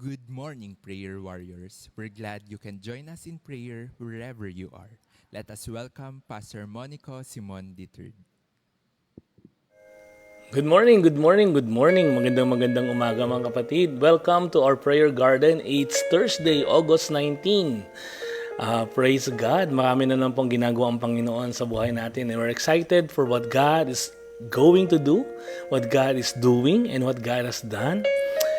Good morning, prayer warriors. We're glad you can join us in prayer wherever you are. Let us welcome Pastor Monico Simon III. Good morning, good morning, good morning. Magandang umaga mga kapatid. Welcome to our prayer garden. It's Thursday, August 19. Praise God. Marami na lang pong ginagawa ang Panginoon sa buhay natin. And we're excited for what God is going to do, what God is doing, and what God has done.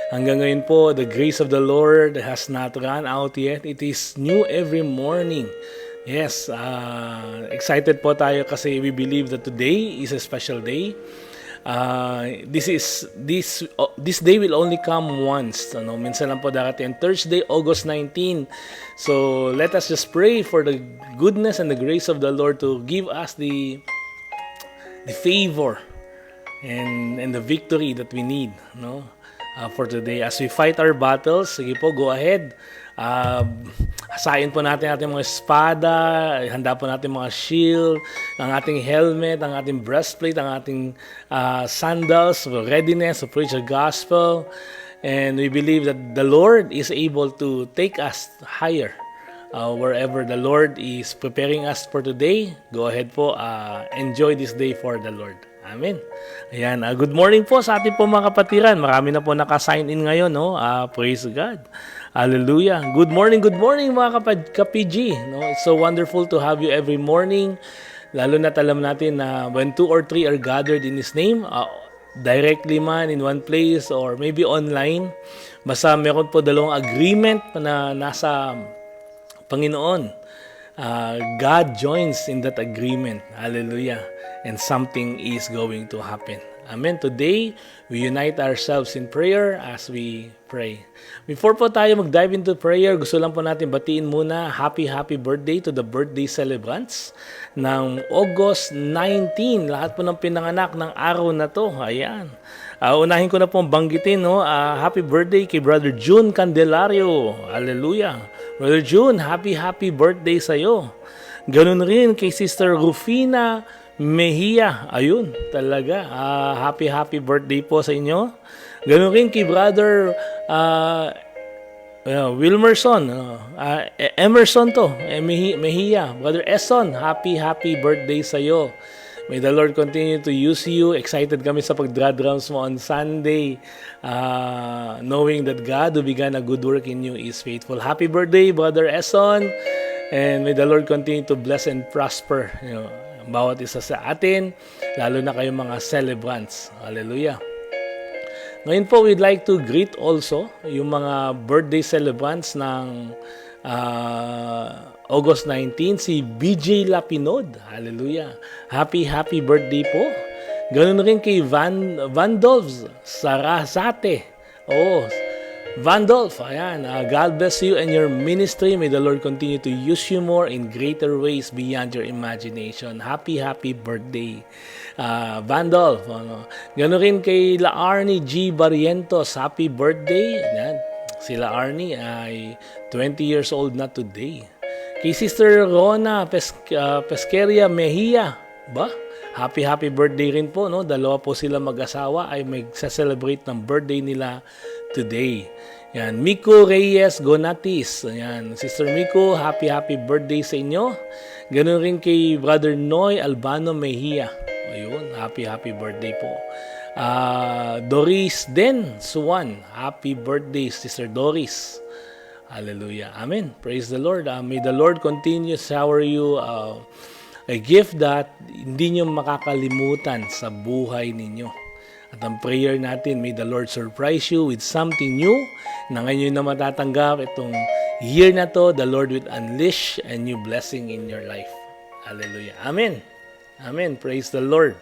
Hanggang ngayon po, the grace of the Lord has not run out yet. It is new every morning. Yes, excited po tayo kasi we believe that today is a special day. This day will only come once. Minsan lang po darating. Thursday, August 19. So let us just pray for the goodness and the grace of the Lord to give us the favor and the victory that we need, for today. As we fight our battles, sige po, go ahead. Hasain po natin ating mga espada, handa po natin mga shield, ang ating helmet, ang ating breastplate, ang ating sandals, readiness to preach the gospel. And we believe that the Lord is able to take us higher. Wherever the Lord is preparing us for today, go ahead po, enjoy this day for the Lord. Amen. Ayan, good morning po sa ating po mga kapatiran. Marami na po naka-sign in ngayon, praise God. Hallelujah. Good morning mga ka-PG. It's so wonderful to have you every morning. Lalo na alam natin na when 2 or 3 are gathered in His name, directly man in one place or maybe online, basta meron po dalawang agreement na nasa Panginoon. God joins in that agreement. Hallelujah. And something is going to happen. Amen. Today, we unite ourselves in prayer as we pray. Before po tayo mag-dive into prayer, gusto lang po natin batiin muna happy birthday to the birthday celebrants ng August 19. Lahat po ng pinanganak ng araw na to. Ayan. Unahin ko na pong banggitin, happy birthday kay Brother June Candelario. Hallelujah. Brother June, happy birthday sa'yo. Ganun rin kay Sister Rufina Mejia. Ayun, talaga. Happy birthday po sa inyo. Ganun rin kay Brother Wilmerson. Emerson to. Mejia. Brother Eson, happy birthday sa'yo. May the Lord continue to use you. Excited kami sa pag-drums mo on Sunday. Knowing that God who began a good work in you is faithful. Happy birthday, Brother Eson. And may the Lord continue to bless and prosper bawat isa sa atin, lalo na kayong mga celebrants. Hallelujah. Ngayon po, we'd like to greet also yung mga birthday celebrants ng August 19, si BJ Lapinod. Hallelujah. Happy birthday po. Ganun rin kay Vandolf Sarasate. Vandolf, ayan. God bless you and your ministry. May the Lord continue to use you more in greater ways beyond your imagination. Happy birthday, Vandolf. Ganun rin kay La Arnie G. Barrientos. Happy birthday. Ayan. Si La Arnie ay 20 years old na today. Kay Sister Rona Pesqueria Mejia. Happy birthday rin po. Dalawa po sila mag-asawa ay mag-celebrate ng birthday nila today. Yan, Miko Reyes Gonatis. Yan, Sister Miko, happy birthday sa inyo. Ganun rin kay Brother Noy Albano Mejia. Ayun, happy birthday po. Doris Den Suwan, happy birthday, Sister Doris. Hallelujah. Amen. Praise the Lord. May the Lord continue to shower you a gift that hindi nyo makakalimutan sa buhay ninyo. At ang prayer natin, may the Lord surprise you with something new na ngayon na matatanggap itong year na to, the Lord will unleash a new blessing in your life. Hallelujah. Amen. Amen. Praise the Lord.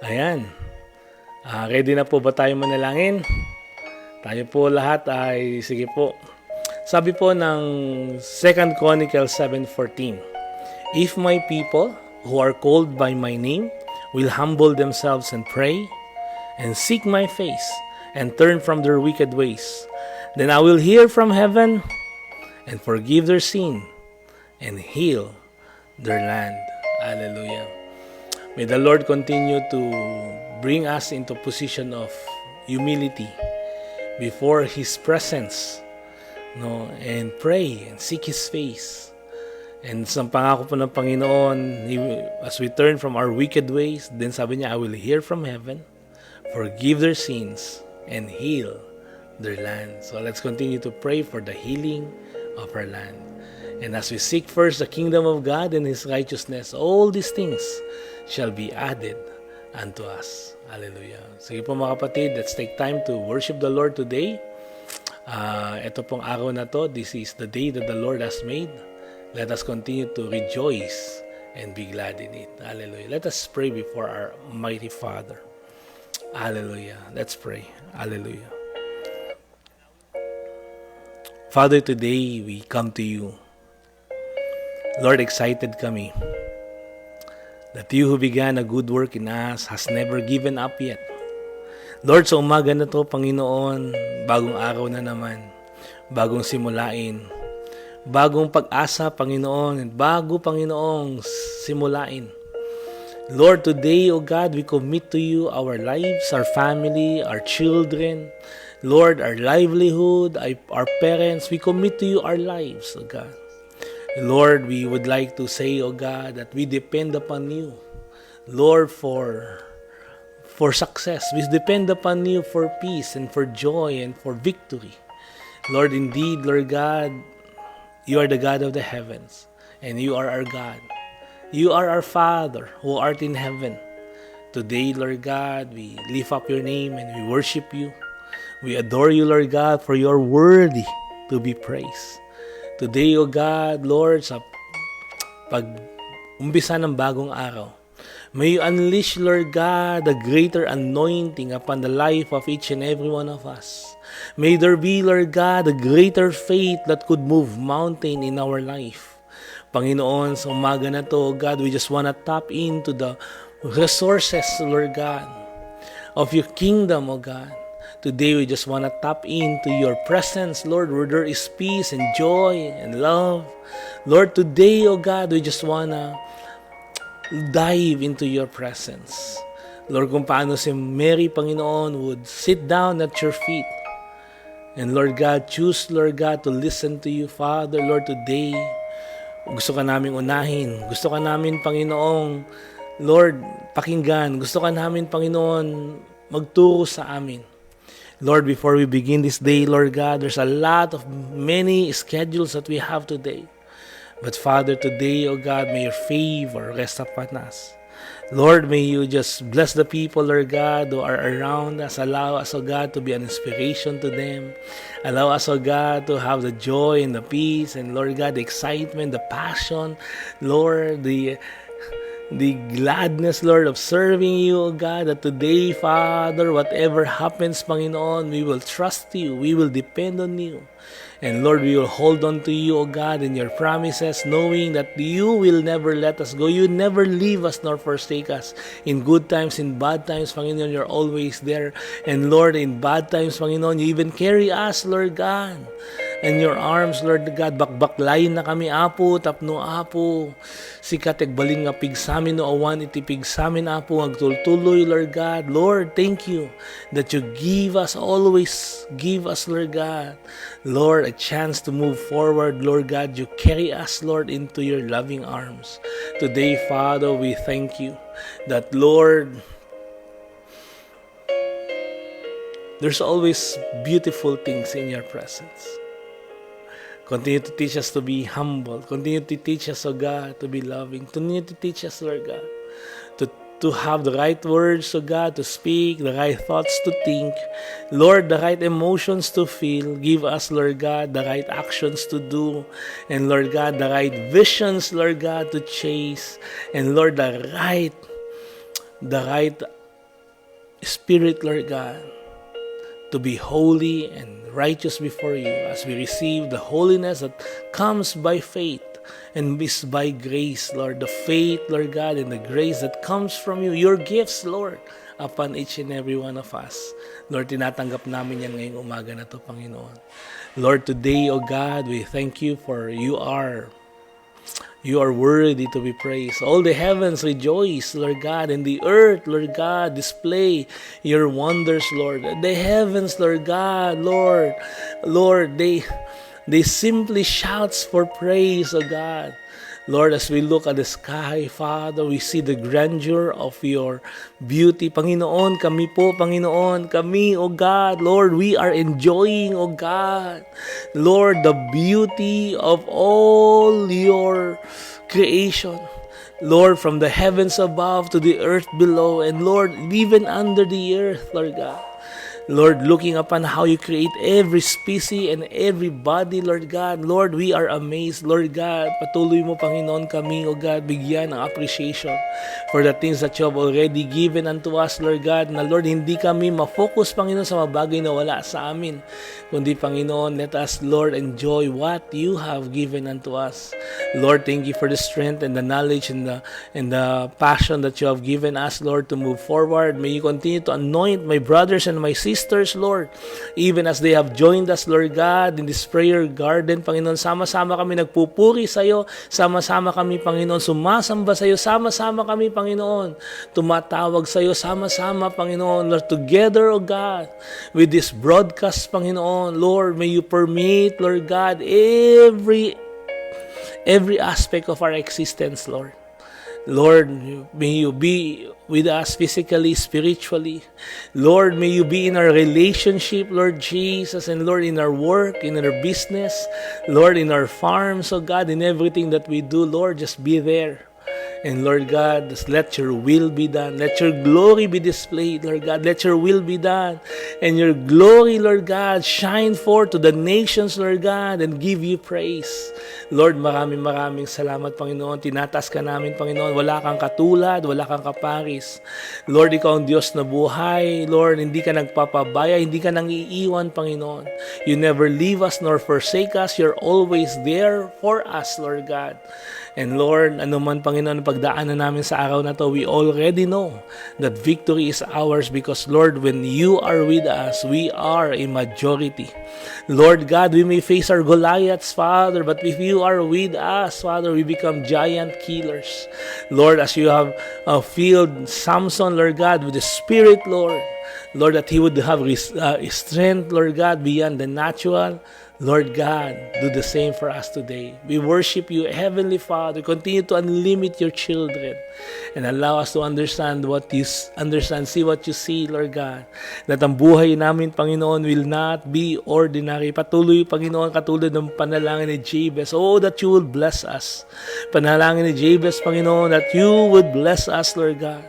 Ayan. Ready na po ba tayo manalangin? Tayo po lahat ay, sige po. Sabi po ng 2 Chronicles 7:14, if my people who are called by my name will humble themselves and pray and seek my face and turn from their wicked ways, then I will hear from heaven and forgive their sin and heal their land. Hallelujah. May the Lord continue to bring us into position of humility before His presence, no, and pray and seek His face. And sa pangako po ng Panginoon, as we turn from our wicked ways, then sabi niya, I will hear from heaven, forgive their sins, and heal their land. So let's continue to pray for the healing of our land. And as we seek first the kingdom of God and His righteousness, all these things shall be added unto us. Hallelujah. Sige po mga kapatid, let's take time to worship the Lord today. Ito pong araw na to, this is the day that the Lord has made. Let us continue to rejoice and be glad in it. Hallelujah. Let us pray before our mighty Father. Hallelujah. Let's pray. Hallelujah. Father, today we come to you. Lord, excited kami that you who began a good work in us has never given up yet. Lord, sa umaga na to, Panginoon, bagong araw na naman, bagong simulain, bagong pag-asa, Panginoon, and bago, Panginoong, simulain. Lord, today, O God, we commit to you our lives, our family, our children, Lord, our livelihood, our parents, we commit to you our lives, O God. Lord, we would like to say, O God, that we depend upon you, Lord, for success. We depend upon you for peace and for joy and for victory. Lord, indeed, Lord God, you are the God of the heavens, and you are our God. You are our Father who art in heaven. Today, Lord God, we lift up your name and we worship you. We adore you, Lord God, for you are worthy to be praised. Today, O God, Lord, sa pag-umpisa ng bagong araw, may you unleash, Lord God, the greater anointing upon the life of each and every one of us. May there be, Lord God, a greater faith that could move mountain in our life. Panginoon, sa umaga na to, God, we just want to tap into the resources, Lord God, of your kingdom, O God. Today, we just want to tap into your presence, Lord, where there is peace and joy and love. Lord, today, O God, we just want to dive into your presence. Lord, kung paano si Mary, Panginoon, would sit down at your feet. And Lord God, choose, Lord God, to listen to you, Father. Lord, today, gusto ka naming unahin. Gusto ka namin, Panginoong, Lord, pakinggan. Gusto ka namin, Panginoon, magturo sa amin. Lord, before we begin this day, Lord God, there's a lot of many schedules that we have today. But Father, today, O God, may your favor rest upon us. Lord, may you just bless the people, Lord God, who are around us. Allow us, O God, to be an inspiration to them. Allow us, O God, to have the joy and the peace and, Lord God, the excitement, the passion, Lord, the gladness, Lord, of serving you, O God, that today, Father, whatever happens, Panginoon, we will trust you, we will depend on you. And Lord, we will hold on to you, O God, in your promises, knowing that you will never let us go. You never leave us nor forsake us. In good times, in bad times, Panginoon, you're always there. And Lord, in bad times, Panginoon, you even carry us, Lord God, in your arms, Lord God. Bakbaklayin na kami, Apo, tapno, Apo. Sikat agbaling nga pigsamin no awan iti pigsamin, Apo, agtultuloy, Lord God. Lord, thank you that you always give us, Lord God, Lord, a chance to move forward. Lord God, you carry us, Lord, into your loving arms. Today, Father, we thank you that, Lord, there's always beautiful things in your presence. Continue to teach us to be humble. Continue to teach us, O God, to be loving. Continue to teach us, Lord God, to have the right words, O God, to speak, the right thoughts to think. Lord, the right emotions to feel. Give us, Lord God, the right actions to do. And Lord God, the right visions, Lord God, to chase. And Lord, the right spirit, Lord God, to be holy and righteous before you as we receive the holiness that comes by faith and is by grace, Lord. The faith, Lord God, and the grace that comes from you. Your gifts, Lord, upon each and every one of us. Lord, tinatanggap namin yan ngayong umaga na to, Panginoon. Lord, today, O God, we thank you for you are You are worthy to be praised. All the heavens rejoice, Lord God, and the earth, Lord God, display your wonders, Lord. The heavens, Lord God, Lord, they simply shouts for praise, O God. Lord, as we look at the sky, Father, we see the grandeur of your beauty. Panginoon, kami po, Panginoon, kami, O God, Lord, we are enjoying, O God, Lord, the beauty of all your creation. Lord, from the heavens above to the earth below, and Lord, even under the earth, Lord God. Lord, looking upon how you create every species and every body, Lord God. Lord, we are amazed, Lord God. Patuloy mo, Panginoon, kami, O God, bigyan ng appreciation for the things that you have already given unto us, Lord God. Na Lord, hindi kami ma-focus, Panginoon, sa mga bagay na wala sa amin. Kundi, Panginoon, let us, Lord, enjoy what you have given unto us. Lord, thank you for the strength and the knowledge and the passion that you have given us, Lord, to move forward. May you continue to anoint my brothers and my sisters, Lord, even as they have joined us, Lord God, in this prayer garden, Panginoon. Sama-sama kami nagpupuri sa iyo, sama-sama kami, Panginoon, sumasamba sa iyo, sama-sama kami, Panginoon, tumatawag sa iyo, sama-sama, Panginoon, Lord, together, O God, with this broadcast, Panginoon, Lord, may you permit, Lord God, every aspect of our existence, Lord. Lord, may you be with us physically, spiritually. Lord, may you be in our relationship, Lord Jesus, and Lord, in our work, in our business, Lord, in our farms, oh God, in everything that we do, Lord, just be there. And Lord God, just let your will be done. Let your glory be displayed, Lord God. Let your will be done. And your glory, Lord God, shine forth to the nations, Lord God, and give you praise. Lord, maraming salamat, Panginoon. Tinatas ka namin, Panginoon. Wala kang katulad, wala kang kaparis. Lord, ikaw ang Diyos na buhay. Lord, hindi ka nagpapabaya, hindi ka nang iiwan, Panginoon. You never leave us nor forsake us. You're always there for us, Lord God. And Lord, anuman, Panginoon, pagdaanan namin sa araw na to, we already know that victory is ours because, Lord, when you are with us, we are a majority. Lord God, we may face our Goliaths, Father, but if you are with us, Father, we become giant killers. Lord, as you have filled Samson, Lord God, with the Spirit, Lord, that he would have strength, Lord God, beyond the natural. Lord God, do the same for us today. We worship you, Heavenly Father. Continue to unlimit your children and allow us to understand what you see what you see, Lord God. That ang buhay namin, Panginoon, will not be ordinary. Patuloy, Panginoon, katulad ng panalangin ni Jabez. Oh, that you will bless us. Panalangin ni Jabez, Panginoon, that you would bless us, Lord God.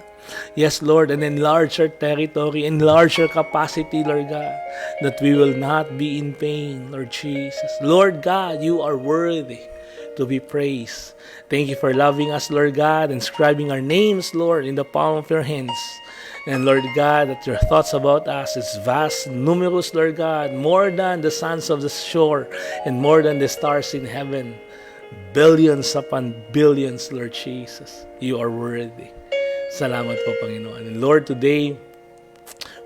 Yes, Lord, and enlarge our territory, enlarge our capacity, Lord God, that we will not be in pain, Lord Jesus. Lord God, you are worthy to be praised. Thank you for loving us, Lord God, inscribing our names, Lord, in the palm of your hands. And Lord God, that your thoughts about us is vast, numerous, Lord God, more than the sands of the shore and more than the stars in heaven. Billions upon billions, Lord Jesus. You are worthy. Salamat po, Panginoon. And Lord, today,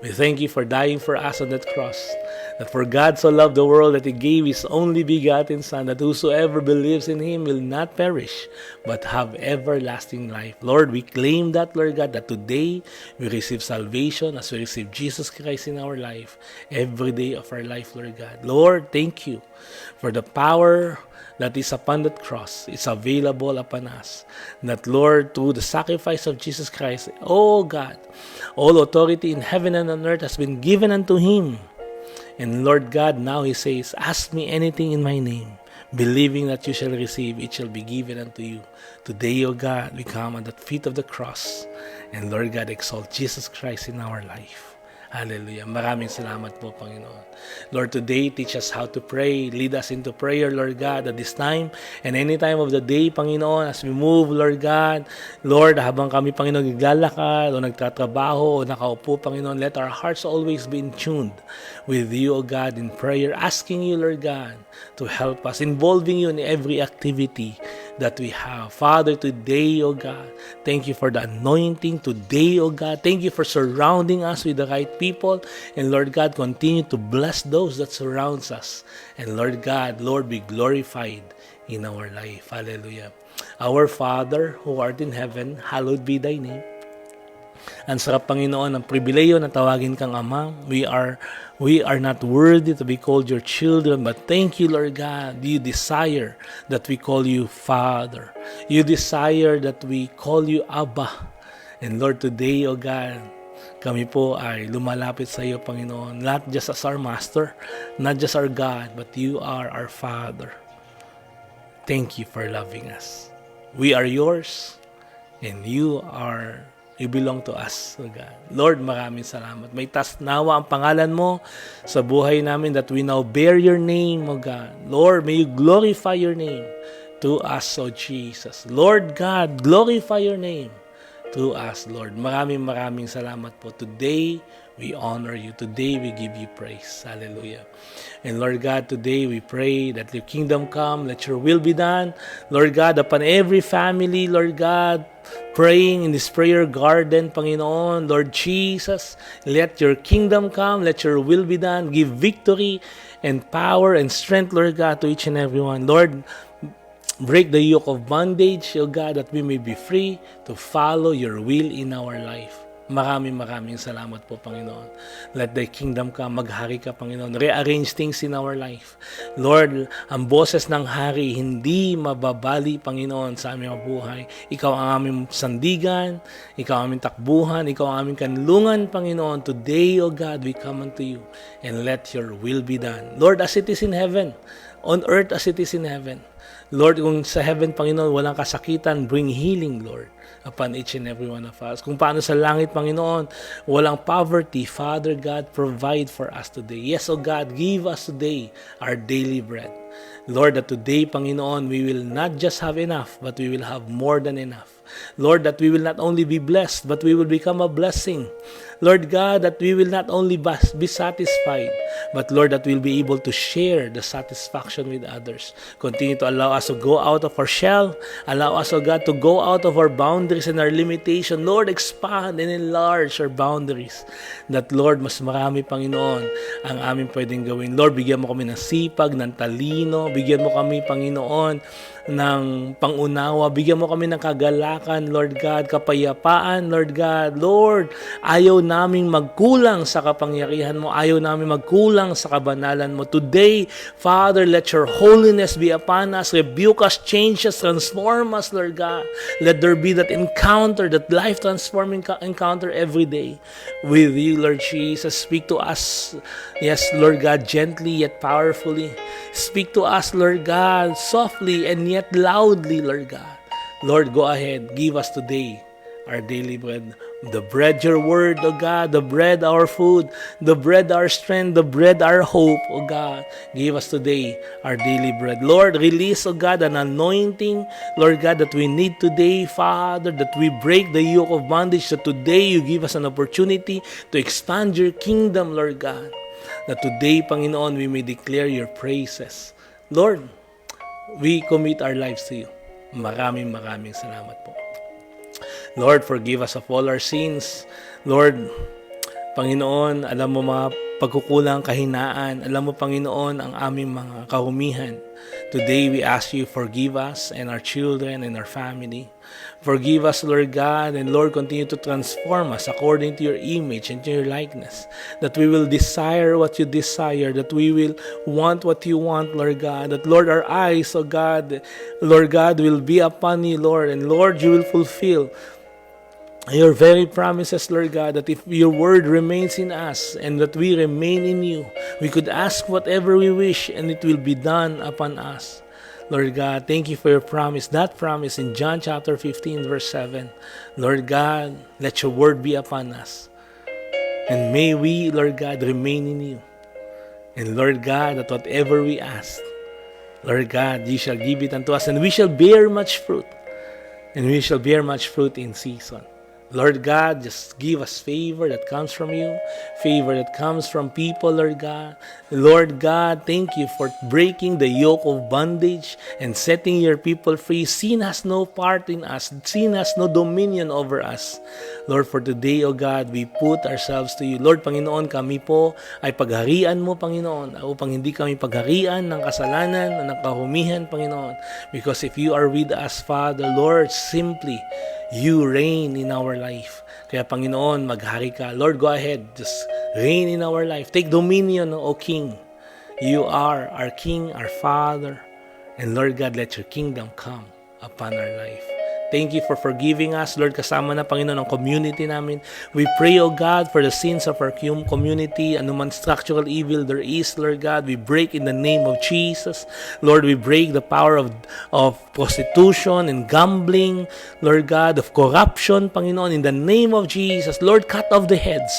we thank you for dying for us on that cross. That for God so loved the world that He gave His only begotten Son, that whosoever believes in Him will not perish, but have everlasting life. Lord, we claim that, Lord God, that today we receive salvation as we receive Jesus Christ in our life, every day of our life, Lord God. Lord, thank you for the power that is upon that cross. It's available upon us. That, Lord, through the sacrifice of Jesus Christ, oh God, all authority in heaven and on earth has been given unto Him. And Lord God, now He says, ask me anything in my name, believing that you shall receive, it shall be given unto you. Today, O God, we come at the feet of the cross. And Lord God, exalt Jesus Christ in our life. Hallelujah. Maraming salamat po, Panginoon. Lord, today, teach us how to pray. Lead us into prayer, Lord God, at this time and any time of the day, Panginoon, as we move, Lord God. Lord, habang kami, Panginoon, naglalakad o nagtatrabaho o nakaupo, Panginoon, let our hearts always be in tuned with you, O God, in prayer, asking you, Lord God, to help us, involving you in every activity that we have. Father, today, O God, thank you for the anointing today, O God. Thank you for surrounding us with the right people. And Lord God, continue to bless those that surrounds us. And Lord God, Lord, be glorified in our life. Hallelujah. Our Father, who art in heaven, hallowed be thy name. Ang sarap, Panginoon, ang pribileyo na tawagin kang Ama. We are not worthy to be called your children, but thank you, Lord God. You desire that we call you Father. You desire that we call you Abba. And Lord, today, O God, kami po ay lumalapit sa iyo, Panginoon, not just as our Master, not just our God, but you are our Father. Thank you for loving us. We are yours, and you belong to us, O God. Lord, maraming salamat. May tasnawa ang pangalan mo sa buhay namin that we now bear your name, O God. Lord, may you glorify your name to us, O Jesus. Lord God, glorify your name to us, Lord. Maraming salamat po. Today, we honor you. Today, we give you praise. Hallelujah. And Lord God, today we pray that your kingdom come, let your will be done. Lord God, upon every family, Lord God, praying in this prayer garden, Panginoon, Lord Jesus, let your kingdom come, let your will be done. Give victory and power and strength, Lord God, to each and every one. Lord, break the yoke of bondage, O God, that we may be free to follow your will in our life. Maraming salamat po, Panginoon. Let thy kingdom come. Maghari ka, Panginoon. Rearrange things in our life. Lord, ang boses ng hari hindi mababali, Panginoon, sa aming buhay. Ikaw ang aming sandigan, ikaw ang aming takbuhan, ikaw ang aming kanlungan, Panginoon. Today, O God, we come unto you and let your will be done. Lord, as it is in heaven, on earth as it is in heaven. Lord, kung sa heaven, Panginoon, walang kasakitan, bring healing, Lord, upon each and every one of us. Kung paano sa langit, Panginoon, walang poverty, Father God, provide for us today. Yes, O God, give us today our daily bread. Lord, that today, Panginoon, we will not just have enough, but we will have more than enough. Lord, that we will not only be blessed, but we will become a blessing. Lord God, that we will not only be satisfied, but Lord, that we'll be able to share the satisfaction with others. Continue to allow us to go out of our shell. Allow us, O God, to go out of our boundaries and our limitation. Lord, expand and enlarge our boundaries. That, Lord, mas marami, Panginoon, ang aming pwedeng gawin. Lord, bigyan mo kami ng sipag, ng talino. Bigyan mo kami, Panginoon, ng pangunawa. Bigyan mo kami ng kagalakan, Lord God, kapayapaan, Lord God. Lord, ayaw naming magkulang sa kapangyarihan mo. Ayaw naming magkulang sa kabanalan mo. Today, Father, let your holiness be upon us. Rebuke us, change us, transform us, Lord God. Let there be that encounter, that life-transforming encounter every day with you, Lord Jesus. Speak to us, yes, Lord God, gently yet powerfully. Speak to us, Lord God, softly and yet loudly, Lord God. Lord, go ahead. Give us today our daily bread. The bread, your word, O God. The bread, our food. The bread, our strength. The bread, our hope, O God. Give us today our daily bread. Lord, release, O God, an anointing, Lord God, that we need today, Father, that we break the yoke of bondage, that today you give us an opportunity to expand your kingdom, Lord God. That today, Panginoon, we may declare your praises. Lord, we commit our lives to you. Maraming salamat po. Lord, forgive us of all our sins. Lord, Panginoon, alam mo mga pagkukulang, kahinaan. Alam mo, Panginoon, ang aming mga kahumihan. Today, we ask you, forgive us and our children and our family. Forgive us, Lord God, and Lord, continue to transform us according to your image and to your likeness. That we will desire what you desire, that we will want what you want, Lord God. That, Lord, our eyes, oh God, Lord God, will be upon you, Lord, and Lord, you will fulfill your very promises, Lord God, that if your word remains in us and that we remain in you, we could ask whatever we wish and it will be done upon us. Lord God, thank you for your promise, that promise in John chapter 15, verse 7. Lord God, let your word be upon us. And may we, Lord God, remain in you. And Lord God, that whatever we ask, Lord God, you shall give it unto us, and we shall bear much fruit. And we shall bear much fruit in season. Lord God, just give us favor that comes from you, favor that comes from people, Lord God. Lord God, thank you for breaking the yoke of bondage and setting your people free. Sin has no part in us. Sin has no dominion over us. Lord, for today, O God, we put ourselves to you. Lord, Panginoon, kami po ay pagharian mo, Panginoon, upang hindi kami pagharian ng kasalanan, ng kahumihan, Panginoon. Because if you are with us, Father, Lord, simply, you reign in our life. Kaya Panginoon, maghari ka. Lord, go ahead. Just reign in our life. Take dominion, O King. You are our King, our Father. And Lord God, let your kingdom come upon our life. Thank you for forgiving us, Lord, kasama na, Panginoon, ang community namin. We pray, O God, for the sins of our community, anuman structural evil there is, Lord God, we break in the name of Jesus. Lord, we break the power of prostitution and gambling, Lord God, of corruption, Panginoon, in the name of Jesus. Lord, cut off the heads.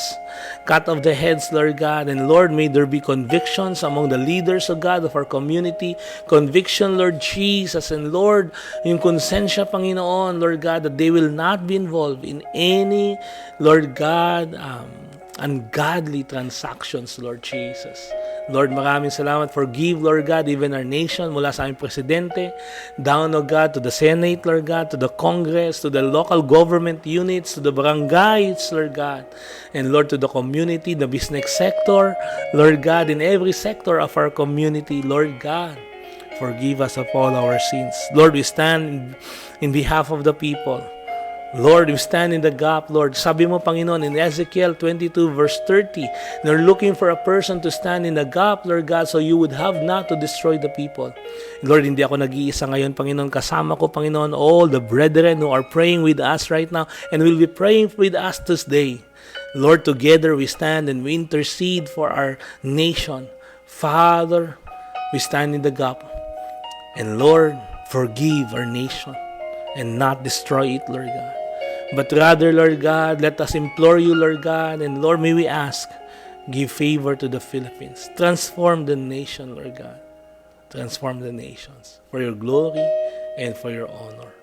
Cut off the heads, Lord God. And Lord, may there be convictions among the leaders, O God, of our community. Conviction, Lord Jesus. And Lord, yung konsensya, Panginoon, Lord God, that they will not be involved in any, Lord God, ungodly transactions, Lord Jesus. Lord, maraming salamat. Forgive, Lord God, even our nation, mula sa aming presidente, down, O God, to the Senate, Lord God, to the Congress, to the local government units, to the barangays, Lord God, and Lord, to the community, the business sector, Lord God, in every sector of our community, Lord God, forgive us of all our sins. Lord, we stand in behalf of the people. Lord, we stand in the gap, Lord. Sabi mo, Panginoon, in Ezekiel 22 verse 30, they're looking for a person to stand in the gap, Lord God, so you would have not to destroy the people. Lord, hindi ako nag-iisa ngayon, Panginoon. Kasama ko, Panginoon, all the brethren who are praying with us right now and will be praying with us this day. Lord, together we stand and we intercede for our nation. Father, we stand in the gap. And Lord, forgive our nation and not destroy it, Lord God. But rather, Lord God, let us implore you, Lord God, and Lord, may we ask, give favor to the Philippines. Transform the nation, Lord God. Transform the nations for your glory and for your honor.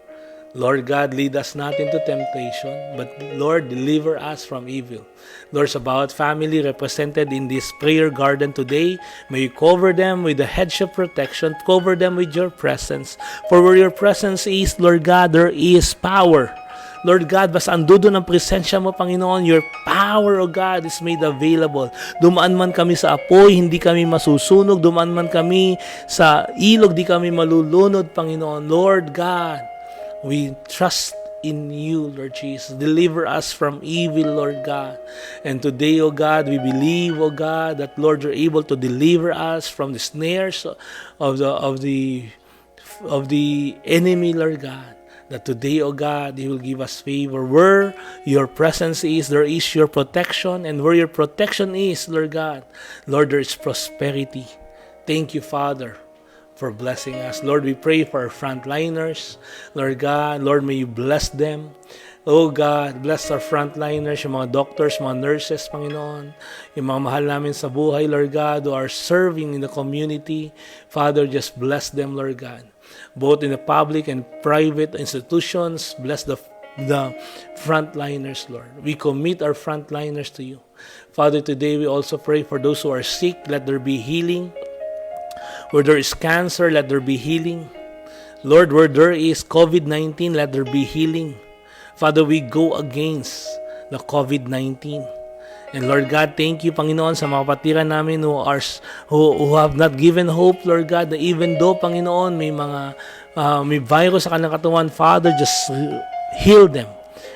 Lord God, lead us not into temptation, but Lord, deliver us from evil. Lord, sa bawat family represented in this prayer garden today, may you cover them with the headship protection, cover them with your presence. For where your presence is, Lord God, there is power. Lord God, basta andudo ng presensya mo, Panginoon, your power, O God, is made available. Dumaan man kami sa apoy, hindi kami masusunog. Dumaan man kami sa ilog, di kami malulunod, Panginoon. Lord God, we trust in you, Lord Jesus. Deliver us from evil, Lord God. And today, O God, we believe, O God, that, Lord, you're able to deliver us from the snares of the enemy, Lord God. That today, O God, you will give us favor. Where your presence is, there is your protection. And where your protection is, Lord God, Lord, there is prosperity. Thank you, Father, for blessing us. Lord, we pray for our frontliners. Lord God, Lord, may you bless them. Oh God, bless our frontliners, yung mga doctors, mga nurses, Panginoon, yung mga mahal namin sa buhay, Lord God, who are serving in the community. Father, just bless them, Lord God. Both in the public and private institutions, bless the frontliners, Lord. We commit our frontliners to you. Father, today we also pray for those who are sick, let there be healing. Where there is cancer, let there be healing. Lord, where there is COVID-19, let there be healing. Father, we go against the COVID-19. And Lord God, thank you, Panginoon, sa mga kapatiran namin who have not given hope, Lord God, na even though, Panginoon, may virus sa kanilang katawan, Father, just heal them.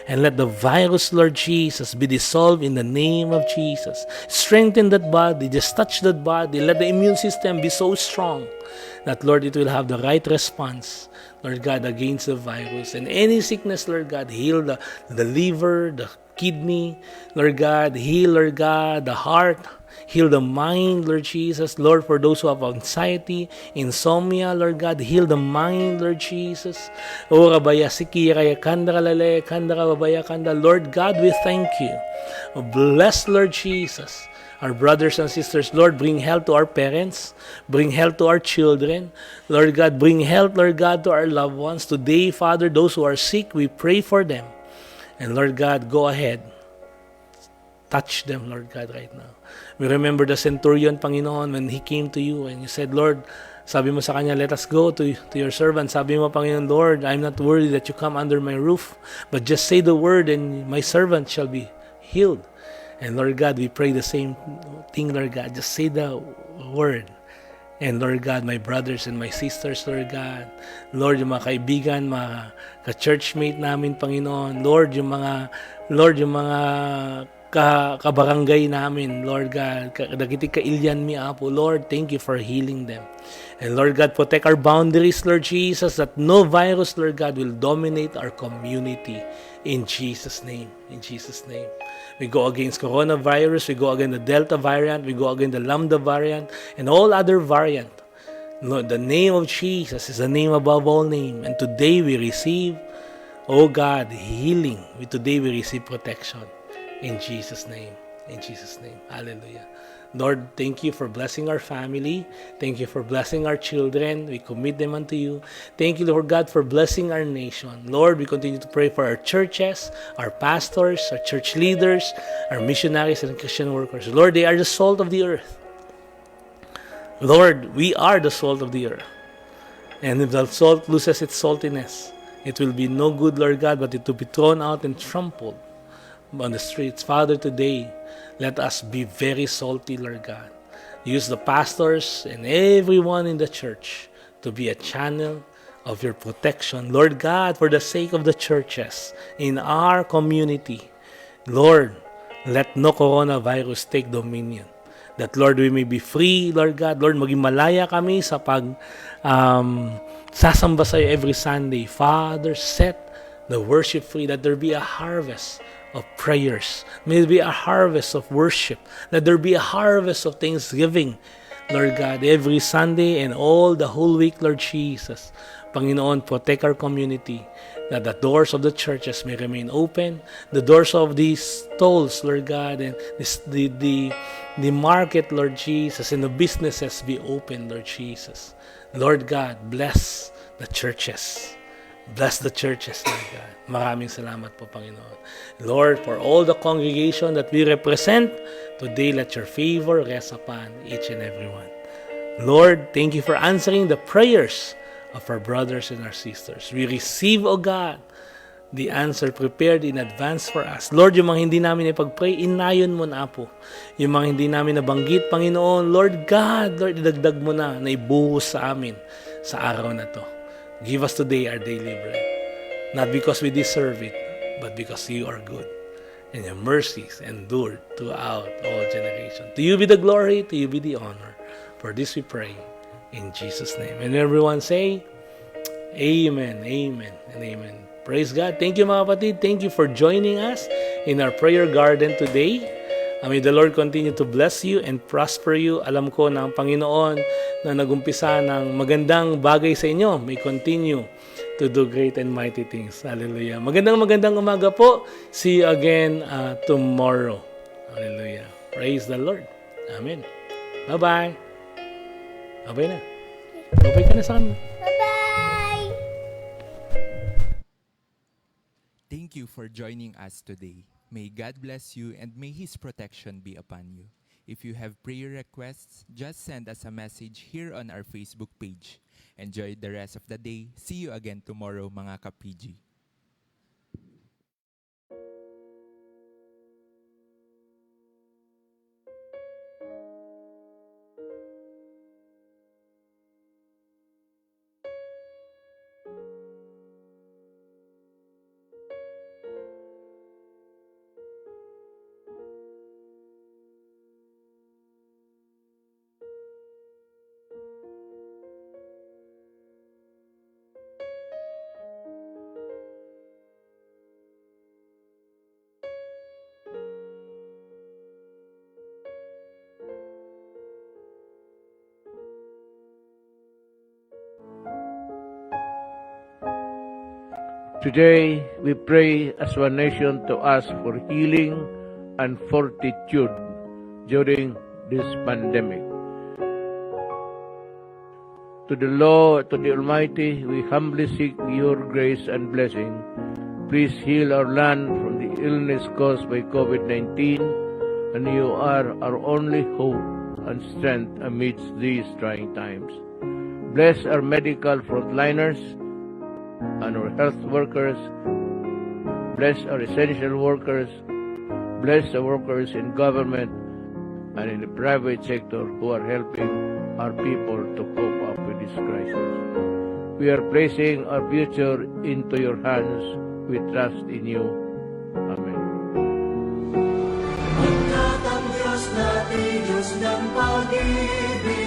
And let the virus, Lord Jesus, be dissolved in the name of Jesus. Strengthen that body, just touch that body. Let the immune system be so strong that, Lord, it will have the right response, Lord God, against the virus. And any sickness, Lord God, heal the liver, the kidney, Lord God, heal, Lord God, the heart, heal the mind, Lord Jesus. Lord, for those who have anxiety, insomnia, Lord God, heal the mind, Lord Jesus. O Rabaya Siki, Raya Kanda, Lale, Kanda, Rabaya Kanda. Lord God, we thank you. Bless, Lord Jesus, our brothers and sisters. Lord, bring health to our parents, bring health to our children. Lord God, bring health, Lord God, to our loved ones. Today, Father, those who are sick, we pray for them. And Lord God, go ahead. Touch them, Lord God, right now. We remember the centurion, Panginoon, when he came to you and you said, Lord, sabi mo sa kanya, let us go to your servant. Sabi mo, Panginoon, Lord, I'm not worthy that you come under my roof, but just say the word and my servant shall be healed. And Lord God, we pray the same thing, Lord God. Just say the word. And Lord God, my brothers and my sisters, Lord God, Lord, yung mga kaibigan, mga ka-churchmate namin, Panginoon, Lord, yung mga kabarangay namin, Lord God, dagiti kailyan mi Apo, Lord, thank you for healing them. And Lord God, protect our boundaries, Lord Jesus, that no virus, Lord God, will dominate our community. In Jesus' name. In Jesus' name. We go against coronavirus, we go against the Delta variant, we go against the Lambda variant, and all other variant. Lord, the name of Jesus is the name above all name. And today we receive, oh God, healing. Today we receive protection. In Jesus' name. In Jesus' name. Hallelujah. Lord, thank you for blessing our family. Thank you for blessing our children. We commit them unto you. Thank you, Lord God, for blessing our nation. Lord, we continue to pray for our churches, our pastors, our church leaders, our missionaries and Christian workers. Lord, they are the salt of the earth. Lord, we are the salt of the earth. And if the salt loses its saltiness, it will be no good, Lord God, but it will be thrown out and trampled on the streets. Father, today, let us be very salty, Lord God. Use the pastors and everyone in the church to be a channel of your protection. Lord God, for the sake of the churches in our community, Lord, let no coronavirus take dominion. That, Lord, we may be free, Lord God. Lord, maging malaya kami sa sasamba sa'yo every Sunday. Father, set the worship free, that there be a harvest of prayers. May there be a harvest of worship. Let there be a harvest of thanksgiving, Lord God, every Sunday and all the whole week, Lord Jesus. Panginoon, protect our community, that the doors of the churches may remain open, the doors of these stalls, Lord God, and the market, Lord Jesus, and the businesses be open, Lord Jesus. Lord God, bless the churches. Bless the churches, Lord God. Maraming salamat po, Panginoon. Lord, for all the congregation that we represent, today let your favor rest upon each and every one. Lord, thank you for answering the prayers of our brothers and our sisters. We receive, O God, the answer prepared in advance for us. Lord, yung mga hindi namin ipag-pray, inayon mo na po. Yung mga hindi namin nabanggit, Panginoon, Lord God, Lord, idagdag mo na ibuhos sa amin sa araw na to. Give us today our daily bread. Not because we deserve it, but because you are good. And your mercies endure throughout all generations. To you be the glory, to you be the honor. For this we pray in Jesus' name. And everyone say, Amen, Amen, and Amen. Praise God. Thank you, mga kapatid. Thank you for joining us in our prayer garden today. May the Lord continue to bless you and prosper you. Alam ko na ang Panginoon na nagumpisa ng magandang bagay sa inyo may continue to do great and mighty things. Hallelujah. Magandang umaga po. See you again tomorrow. Hallelujah. Praise the Lord. Amen. Bye-bye. Bye-bye na. Bye-bye ka na sa amin. Bye-bye! Thank you for joining us today. May God bless you and may His protection be upon you. If you have prayer requests, just send us a message here on our Facebook page. Enjoy the rest of the day. See you again tomorrow, mga ka-PG. Today, we pray as one nation to ask for healing and fortitude during this pandemic. To the Lord, to the Almighty, we humbly seek your grace and blessing Please heal our land from the illness caused by COVID-19, and you are our only hope and strength amidst these trying times. Bless our medical frontliners and our health workers. Bless our essential workers. Bless the workers in government and in the private sector who are helping our people to cope up with this crisis. We are placing our future into your hands. We trust in you. Amen. Pagkat ang Diyos natin, Diyos ng pag-ibig,